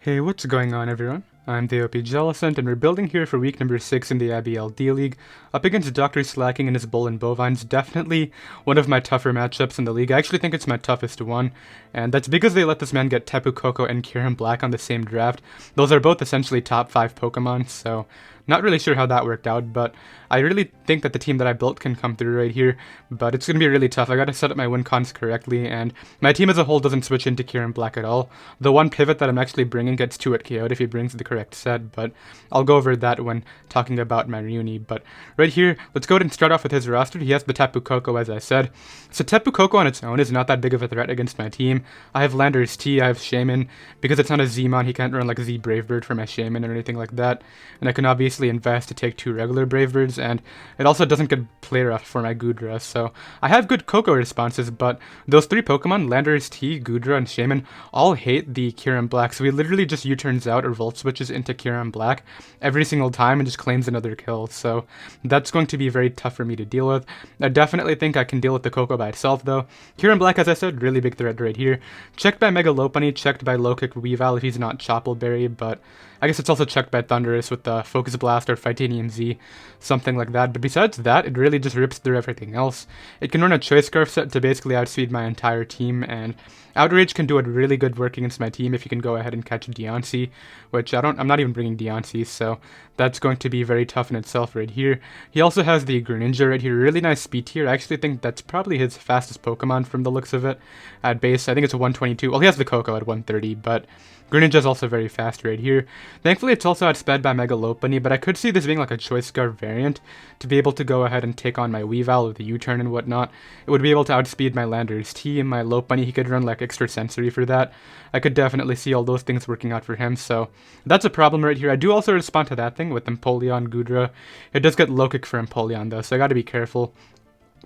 Hey, what's going on everyone? I'm the OPJellicent and we're building here for week number 6 in the IBL D-League, up against DrSlaking and his Bowland Bovines. Definitely one of my tougher matchups in the league. I actually think it's my toughest one, and that's because they let this man get Tapu Koko and Kyurem Black on the same draft. Those are both essentially top 5 Pokemon, so not really sure how that worked out, but I really think that the team that I built can come through right here, but it's going to be really tough. I got to set up my win cons correctly, and my team as a whole doesn't switch into Kyurem Black at all. The one pivot that I'm actually bringing gets 2-hit KO'd if he brings the correct set, but I'll go over that when talking about my Reuni. But right here, let's go ahead and start off with his roster. He has the Tapu Koko, as I said. So Tapu Koko on its own is not that big of a threat against my team. I have Landorus-T, I have Shaman. Because it's not a Z-Mon, he can't run like Z Brave Bird for my Shaman or anything like that. And I can obviously invest to take 2 regular Brave Birds, and it also doesn't get play rough for my Goodra. So I have good Koko responses, but those 3 Pokemon, Landorus-T, Goodra, and Shaman, all hate the Kyurem Black. So he literally just U-turns out or Volt switches into Kyurem Black every single time and just claims another kill. So that's going to be very tough for me to deal with. I definitely think I can deal with the Koko by itself though. Kyurem Black, as I said, really big threat right here. Checked by Mega Lopunny, checked by Low Kick Weavile if he's not Choppleberry, but I guess it's also checked by Thundurus with the Focus Blast or Titanium Z, something like that. But besides that, it really just rips through everything else. It can run a Choice Scarf set to basically outspeed my entire team, and Outrage can do a really good work against my team if you can go ahead and catch Deontay, which I'm not even bringing Deontay, so that's going to be very tough in itself right here. He also has the Greninja right here, really nice speed tier. I actually think that's probably his fastest Pokemon from the looks of it. At base, I think it's a 122. Well, he has the Koko at 130, but Greninja is also very fast right here. Thankfully, it's also outsped by Mega Lopunny, but I could see this being like a Choice Scarf variant to be able to go ahead and take on my Weavile with the U-turn and whatnot. It would be able to outspeed my Landorus-T and my Lopunny. He could run like extra sensory for that. I could definitely see all those things working out for him, so that's a problem right here. I do also respond to that thing with Empoleon, Goodra. It does get low kick for Empoleon though, so I gotta be careful.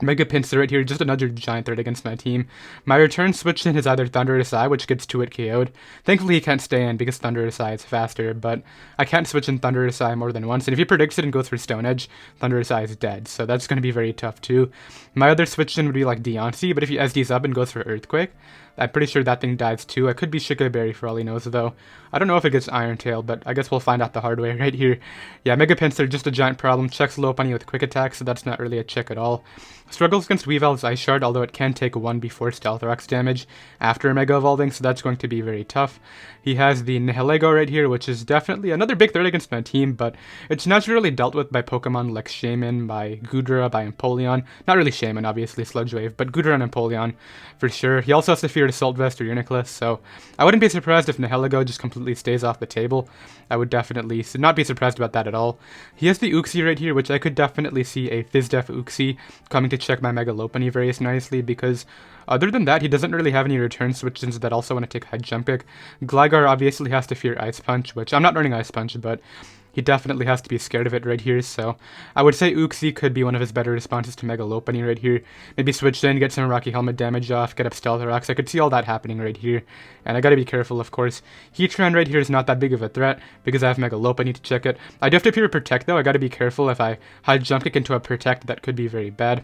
Mega Pinsir right here, just another giant threat against my team. My return switch in is either Thundurus-I, which gets 2-hit KO'd. Thankfully he can't stay in because Thundurus-I is faster, but I can't switch in Thundurus-I more than once, and if he predicts it and goes for Stone Edge, Thundurus-I is dead, so that's going to be very tough too. My other switch in would be like Deontay, but if he SDs up and goes for Earthquake, I'm pretty sure that thing dies too. I could be Berry for all he knows though. I don't know if it gets Iron Tail, but I guess we'll find out the hard way right here. Yeah, Mega Pinsir, just a giant problem. Checks Lopunny with Quick Attack, so that's not really a check at all. Struggles against Weavile's Ice Shard, although it can take 1 before Stealth Rocks damage after Mega Evolving, so that's going to be very tough. He has the Nihilego right here, which is definitely another big threat against my team, but it's naturally dealt with by Pokemon like Shaman, by Goodra, by Empoleon. Not really Shaman, obviously, Sludge Wave, but Goodra and Empoleon for sure. He also has to fear Assault Vest or Reuniclus, so I wouldn't be surprised if Nihilego just completely stays off the table. I would definitely not be surprised about that at all. He has the Uxie right here, which I could definitely see a Fizdef Uxie coming to check my Mega Lopunny very nicely, because other than that, he doesn't really have any return switches that also want to take High Jump Kick. Gligar obviously has to fear Ice Punch, which I'm not running Ice Punch, but he definitely has to be scared of it right here, so I would say Uxie could be one of his better responses to Mega Lopunny right here. Maybe switch in, get some Rocky Helmet damage off, get up Stealth Rocks. I could see all that happening right here, and I gotta be careful, of course. Heatran right here is not that big of a threat, because I have Mega Lopunny to check it. I do have to fear Protect though. I gotta be careful. If I High Jump Kick into a Protect, that could be very bad.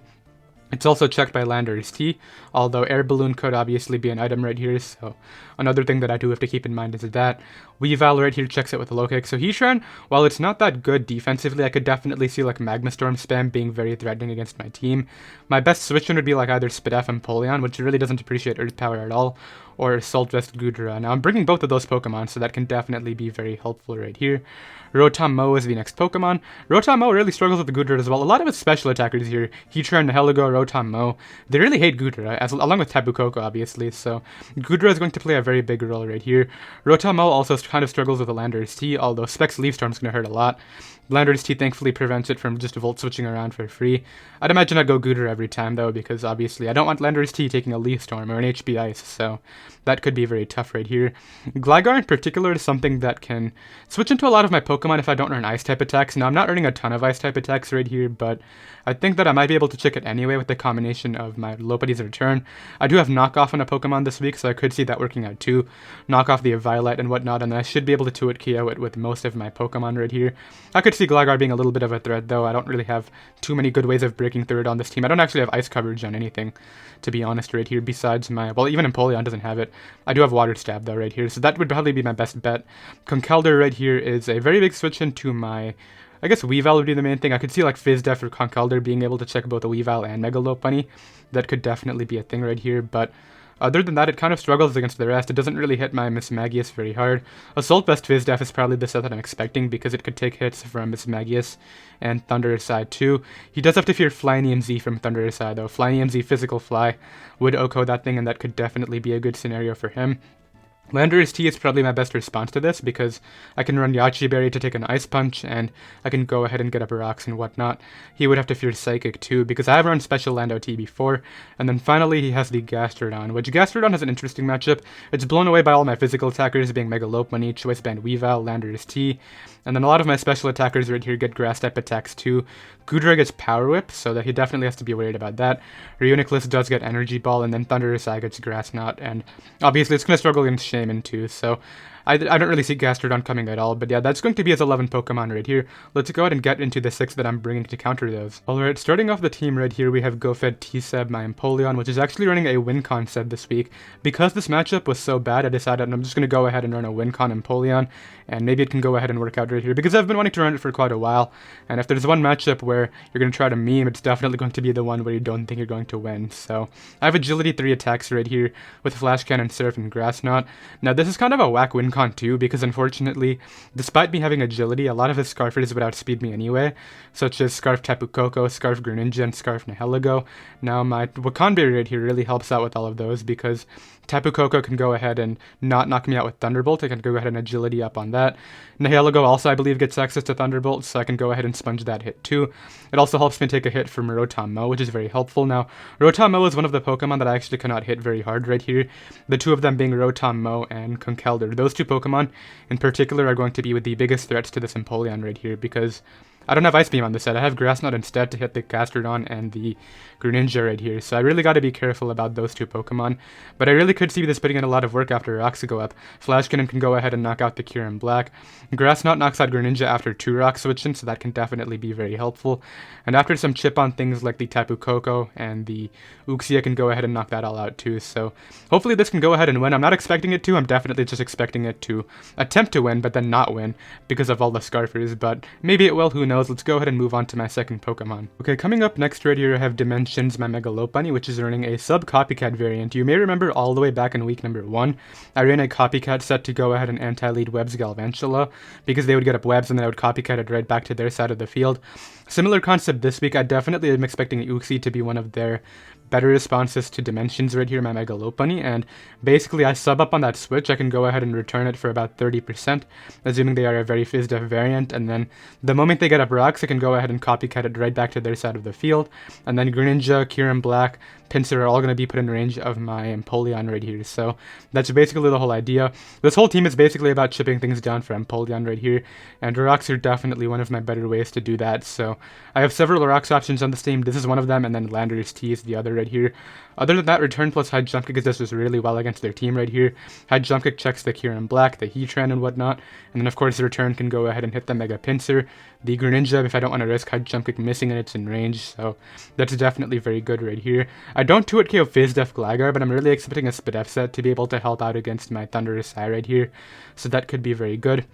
It's also checked by Landorus-T, although Air Balloon could obviously be an item right here, so another thing that I do have to keep in mind is that. Weavile right here checks it with a Low Kick. So Heatran, while it's not that good defensively, I could definitely see like Magma Storm spam being very threatening against my team. My best switch in would be like either Spadef and Empoleon, which really doesn't appreciate Earth Power at all, or Assault Vest Goodra. Now I'm bringing both of those Pokemon, so that can definitely be very helpful right here. Rotom-Mow is the next Pokemon. Rotom-Mow really struggles with the Goodra as well. A lot of its special attackers here, Heatran, Nihilego, Rotom-Mow, they really hate Goodra, along with Tapu Koko obviously, so Goodra is going to play a very big role right here. Rotom-Mow also kind of struggles with the Landorus-T, although Specs Leaf Storm is going to hurt a lot. Landorus-T thankfully prevents it from just Volt switching around for free. I'd imagine I'd go Goodra every time though, because obviously I don't want Landorus-T taking a Leaf Storm or an HP Ice, so that could be very tough right here. Gligar in particular is something that can switch into a lot of my Pokemon if I don't run Ice type attacks. Now I'm not running a ton of Ice type attacks right here, but I think that I might be able to check it anyway with the combination of my Lopunny's return. I do have Knockoff on a Pokemon this week, so I could see that working out too. Knock off the Violet and whatnot, and I should be able to 2-hit KO it with most of my Pokemon right here. I could see Gligar being a little bit of a threat though. I don't really have too many good ways of breaking through it on this team. I don't actually have Ice coverage on anything, to be honest, right here, besides my, well, even Empoleon doesn't have it. have it. I do have Water Stab though right here, so that would probably be my best bet. Conkeldurr right here is a very big switch into my, I guess Weavile would be the main thing. I could see like Fizz Def or Conkeldurr being able to check both a Weavile and Mega Lopunny. That could definitely be a thing right here, but other than that, it kind of struggles against the rest. It doesn't really hit my Mismagius very hard. Assault Vest Fizz Def is probably the set that I'm expecting because it could take hits from Mismagius and Thundurus-T too. He does have to fear Flying EMZ from Thundurus-T though. Flying EMZ Physical Fly would OHKO that thing, and that could definitely be a good scenario for him. Landorus-T is probably my best response to this because I can run Yache Berry to take an Ice Punch, and I can go ahead and get up rocks and whatnot. He would have to fear Psychic too because I have run Special Lando-T before. And then finally he has the Gastrodon, which Gastrodon has an interesting matchup. It's blown away by all my physical attackers being Mega Lopunny, Choice Band Weavile, Landorus-T. And then a lot of my special attackers right here get Grass type attacks too. Goodra gets Power Whip, so that he definitely has to be worried about that. Reuniclus does get Energy Ball, and then Thundurus-T gets Grass Knot, and obviously it's going to struggle against Shaman too, so I don't really see Gastrodon coming at all, but yeah, that's going to be his 11 Pokemon right here. Let's go ahead and get into the 6 that I'm bringing to counter those. Alright, starting off the team right here, we have GoFed T-Seb, my Empoleon, which is actually running a Wincon Seb this week. Because this matchup was so bad, I decided I'm just going to go ahead and run a Wincon Empoleon, and maybe it can go ahead and work out right here, because I've been wanting to run it for quite a while, and if there's one matchup where you're going to try to meme, it's definitely going to be the one where you don't think you're going to win. So, I have Agility 3 attacks right here, with Flash Cannon, Surf, and Grass Knot. Now, this is kind of a whack Wincon too, because unfortunately, despite me having Agility, a lot of his Scarfers would outspeed me anyway, such as Scarf Tapu Koko, Scarf Greninja, and Scarf Nihilego. Now, my Wakanberry right here really helps out with all of those, because Tapu Koko can go ahead and not knock me out with Thunderbolt. I can go ahead and Agility up on that. Nihilego also, I believe, gets access to Thunderbolt, so I can go ahead and sponge that hit too. It also helps me take a hit from Rotom-Mow, which is very helpful. Now, Rotom-Mow is one of the Pokemon that I actually cannot hit very hard right here. The two of them being Rotom-Mow and Conkeldurr. Those two Pokemon in particular are going to be with the biggest threats to this Empoleon right here, because I don't have Ice Beam on this set. I have Grass Knot instead to hit the Gastrodon and the Greninja right here, so I really got to be careful about those two Pokemon. But I really could see this putting in a lot of work after Rocks go up. Flash Cannon can go ahead and knock out the Kyurem Black. Grass Knot knocks out Greninja after 2 Rocks switching, so that can definitely be very helpful. And after some chip on things like the Tapu Koko and the Uxie, can go ahead and knock that all out too. So hopefully this can go ahead and win. I'm not expecting it to. I'm definitely just expecting it to attempt to win, but then not win because of all the Scarfers. But maybe it will, who knows. Let's go ahead and move on to my second Pokemon. Okay, coming up next right here, I have Dimensions, my Mega Lopunny, which is running a sub-copycat variant. You may remember all the way back in week number 1, I ran a copycat set to go ahead and anti-lead Webs Galvantula, because they would get up Webs and then I would copycat it right back to their side of the field. Similar concept this week. I definitely am expecting Uxie to be one of their better responses to Dimensions right here, my Mega Lopunny, and basically I sub up on that switch. I can go ahead and return it for about 30%, assuming they are a very Fizz Def variant, and then the moment they get up Rocks, I can go ahead and copycat it right back to their side of the field, and then Greninja, Kyurem Black, Pinsir are all going to be put in range of my Empoleon right here, so that's basically the whole idea. This whole team is basically about chipping things down for Empoleon right here, and Rocks are definitely one of my better ways to do that, so I have several Rocks options on this team. This is one of them, and then Landorus-T is the other right here. Other than that, Return plus High Jump Kick does this really well against their team right here. High Jump Kick checks the Kyurem Black, the Heatran, and whatnot, and then of course the Return can go ahead and hit the Mega Pinsir. The Greninja, if I don't want to risk High Jump Kick missing and it's in range, so that's definitely very good right here. I don't 2-hit KO Fizz Def Gligar, but I'm really expecting a Spidef set to be able to help out against my Thundurus-T right here, so that could be very good.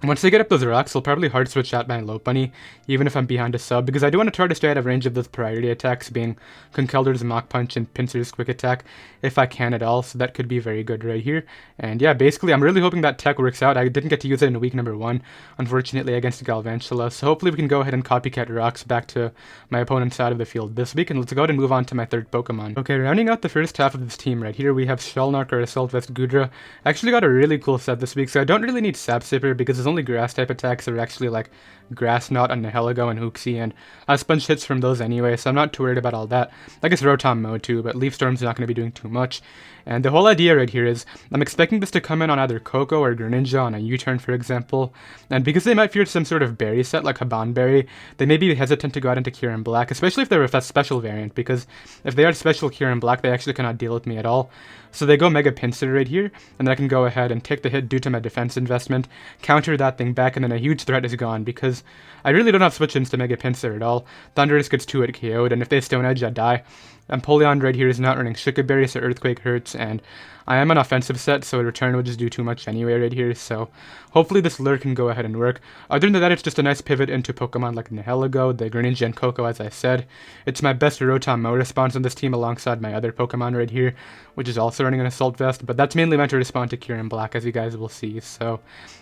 Once they get up those Rocks, I'll probably hard switch out my Lopunny, even if I'm behind a sub, because I do want to try to stay out of range of those priority attacks, being Conkeldurr's Mach Punch and Pinsir's Quick Attack, if I can at all, so that could be very good right here. And yeah, basically, I'm really hoping that tech works out. I didn't get to use it in week number 1, unfortunately, against Galvantula, so hopefully we can go ahead and copycat Rocks back to my opponent's side of the field this week, and let's go ahead and move on to my third Pokemon. Okay, rounding out the first half of this team right here, we have Shellnark or Assault Vest Goodra. I actually got a really cool set this week, so I don't really need Sap Sipper, because there's only Grass type attacks that are actually like Grass Knot and Nihilego and Uxie, and I sponge hits from those anyway, so I'm not too worried about all that. I guess Rotom-Mow too, but Leaf Storm's not going to be doing too much. And the whole idea right here is, I'm expecting this to come in on either Koko or Greninja on a U-turn, for example, and because they might fear some sort of berry set like Habanberry, they may be hesitant to go out into Kyurem Black, especially if they're a special variant, because if they are special Kyurem Black, they actually cannot deal with me at all. So they go Mega Pinsir right here, and then I can go ahead and take the hit due to my defense investment, counter that thing back, and then a huge threat is gone, because I really don't have switch-ins to Mega Pinsir at all. Thundurus gets 2-hit KO'd, and if they Stone Edge, I die. Empoleon right here is not running Sugar Berry, so Earthquake hurts, and I am an offensive set, so a return would just do too much anyway right here, so hopefully this lure can go ahead and work. Other than that, it's just a nice pivot into Pokemon like Nihilego, the Greninja, and Koko, as I said. It's my best Rotom Mo response on this team alongside my other Pokemon right here, which is also running an Assault Vest, but that's mainly meant to respond to Kyurem Black, as you guys will see, so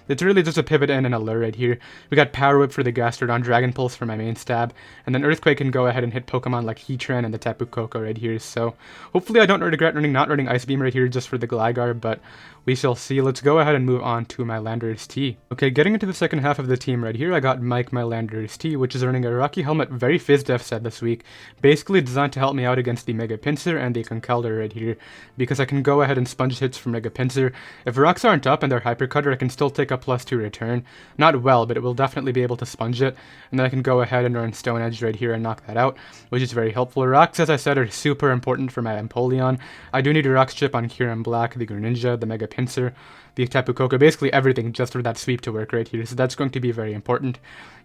it's really just a pivot in and a lure right here. We got Power Whip for the Gastrodon, Dragon Pulse for my main stab, and then Earthquake can go ahead and hit Pokemon like Heatran and the Tapu Koko right here, so hopefully I don't regret not running Ice Beam right here just for the Gligar, but we shall see. Let's go ahead and move on to my Landorus-T. Okay, getting into the second half of the team right here, I got Mike, my Landorus-T, which is running a Rocky Helmet, very Fizz-Def set this week, basically designed to help me out against the Mega Pinsir and the Conkeldurr right here, because I can go ahead and sponge hits from Mega Pinsir. If rocks aren't up and they're Hyper Cutter, I can still take a +2 return. Not well, but it will definitely be able to sponge it, and then I can go ahead and run Stone Edge right here and knock that out, which is very helpful. Rocks, as I said, are super important for my Empoleon. I do need a Rock Chip on Kyurem Black, the Greninja, the Mega Pinsir, the Tapu Koko, basically everything just for that sweep to work right here, so that's going to be very important.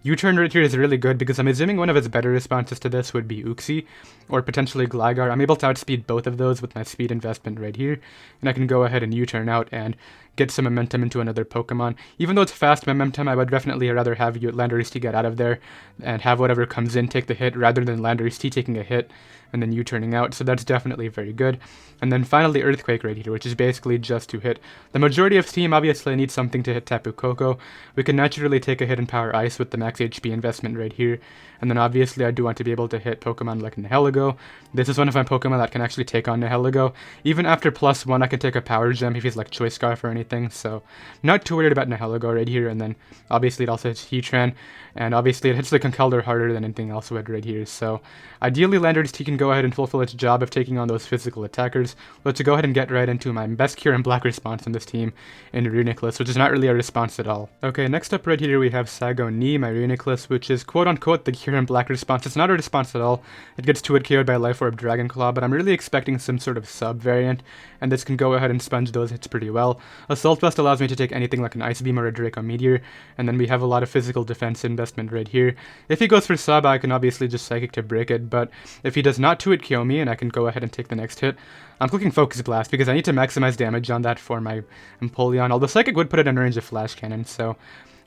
U-turn right here is really good because I'm assuming one of its better responses to this would be Uxie, or potentially Gligar. I'm able to outspeed both of those with my speed investment right here, and I can go ahead and U-turn out and get some momentum into another Pokemon. Even though it's fast momentum, I would definitely rather have Landorus-T get out of there and have whatever comes in take the hit rather than Landorus-T taking a hit and then U-turning out, so that's definitely very good. And then finally Earthquake right here, which is basically just to hit. The majority of team obviously needs something to hit Tapu Koko. We can naturally take a hit in Power Ice with the max HP investment right here, and then obviously I do want to be able to hit Pokemon like Nihilego. This is one of my Pokemon that can actually take on Nihilego. Even after +1, I can take a Power Gem if he's like Choice Scarf or anything, so not too worried about Nihilego right here. And then obviously it also hits Heatran, and obviously it hits the Conkeldurr harder than anything else would right here, so ideally Landorus-T can go ahead and fulfill its job of taking on those physical attackers. Let's go ahead and get right into my best Kyurem Black response on this team in Reuniclus, which is not really a response at all. Okay, next up right here we have Sagoni, my Reuniclus, which is quote-unquote the Kyurem Black response. It's not a response at all. It gets 2-hit KO'd by Life Orb Dragon Claw, but I'm really expecting some sort of sub-variant, and this can go ahead and sponge those hits pretty well. Assault Vest allows me to take anything like an Ice Beam or a Draco Meteor, and then we have a lot of physical defense investment right here. If he goes for sub, I can obviously just Psychic to break it, but if he does not 2-hit KO me and I can go ahead and take the next hit, I'm clicking Focus Blast because I need to maximize damage on that for my Empoleon, although Psychic would put it in range of Flash Cannon, so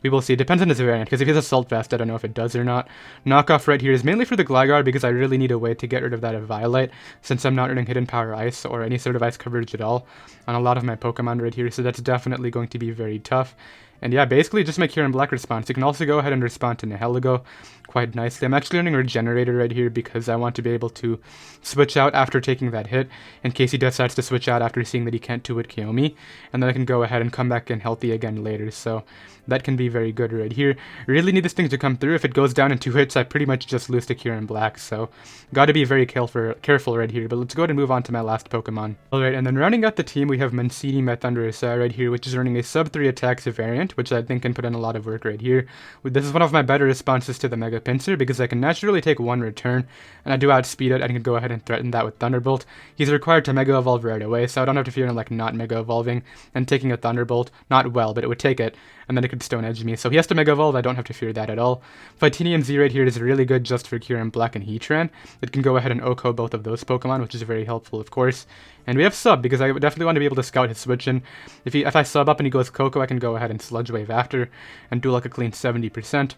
we will see. It depends on his variant, because if he has Assault Vest, I don't know if it does or not. Knockoff right here is mainly for the Gligar because I really need a way to get rid of that Violite, since I'm not running Hidden Power Ice or any sort of ice coverage at all on a lot of my Pokemon right here, so that's definitely going to be very tough. And yeah, basically just my Kyurem Black response. You can also go ahead and respond to Nihilego quite nicely. I'm actually running Regenerator right here because I want to be able to switch out after taking that hit in case he decides to switch out after seeing that he can't 2-hit KO me, and then I can go ahead and come back in healthy again later, so that can be very good right here. Really need this thing to come through. If it goes down in 2 hits, I pretty much just lose to Kyurem Black, so gotta be very careful right here. But let's go ahead and move on to my last Pokemon. Alright, and then rounding out the team, we have Mancini, my Thundurus right here, which is running a sub 3 attacks variant, which I think can put in a lot of work right here. This is one of my better responses to the Mega Pinsir because I can naturally take 1 return, and I do outspeed it. I can go ahead and threaten that with Thunderbolt. He's required to Mega Evolve right away, so I don't have to fear him like not Mega Evolving and taking a Thunderbolt. Not well, but it would take it, and then it could Stone Edge me. So he has to Mega Evolve, I don't have to fear that at all. Fightinium Z right here is really good just for Kyurem Black and Heatran. It can go ahead and OHKO both of those Pokemon, which is very helpful, of course. And we have Sub, because I definitely want to be able to scout his switch in. If I sub up and he goes Koko, I can go ahead and Sludge Wave after and do like a clean 70%.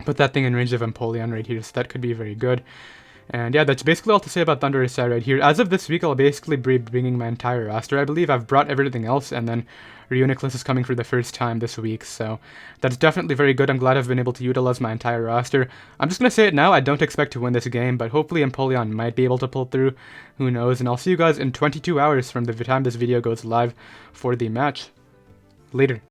Put that thing in range of Empoleon right here, so that could be very good. And yeah, that's basically all to say about Thundurus right here. As of this week, I'll basically be bringing my entire roster, I believe. I've brought everything else, and then Reuniclus is coming for the first time this week, so that's definitely very good. I'm glad I've been able to utilize my entire roster. I'm just going to say it now, I don't expect to win this game, but hopefully Empoleon might be able to pull through. Who knows? And I'll see you guys in 22 hours from the time this video goes live for the match. Later.